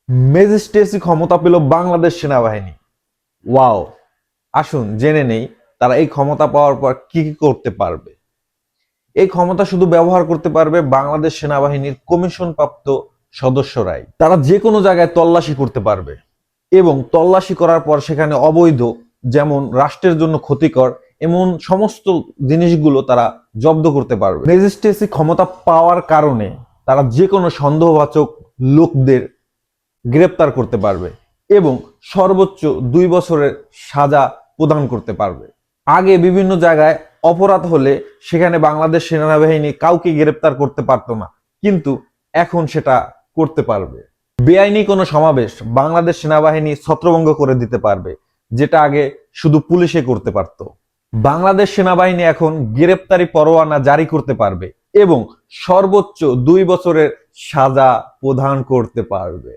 Magistracy ক্ষমতা পেল বাংলাদেশ সেনাবাহিনী। ওয়াও! আসুন জেনে নেই তারা এই ক্ষমতা পাওয়ার পর কি কি করতে পারবে। এই ক্ষমতা শুধু ব্যবহার করতে পারবে বাংলাদেশ সেনাবাহিনীর কমিশনপ্রাপ্ত সদস্যরাই। তারা যে কোনো জায়গায় তল্লাশি করতে পারবে এবং তল্লাশি করার পর সেখানে অবৈধ, যেমন রাষ্ট্রের জন্য ক্ষতিকর এমন সমস্ত জিনিসগুলো তারা জব্দ করতে পারবে। ম্যাজিস্ট্রেসি ক্ষমতা পাওয়ার কারণে তারা যে কোনো সন্দেহবাচক লোকদের গ্রেপ্তার করতে পারবে এবং সর্বোচ্চ 2 বছরের সাজা প্রদান করতে পারবে। আগে বিভিন্ন জায়গায় অপরাধ হলে সেখানে বাংলাদেশ সেনাবাহিনী কাউকে গ্রেপ্তার করতে পারতো না, কিন্তু এখন সেটা করতে পারবে। বেআইনি কোনো সমাবেশ বাংলাদেশ সেনাবাহিনী ছত্রভঙ্গ করে দিতে পারবে, যেটা আগে শুধু পুলিশে করতে পারত। বাংলাদেশ সেনাবাহিনী এখন গ্রেপ্তারি পরোয়ানা জারি করতে পারবে এবং সর্বোচ্চ 2 বছরের সাজা প্রদান করতে পারবে।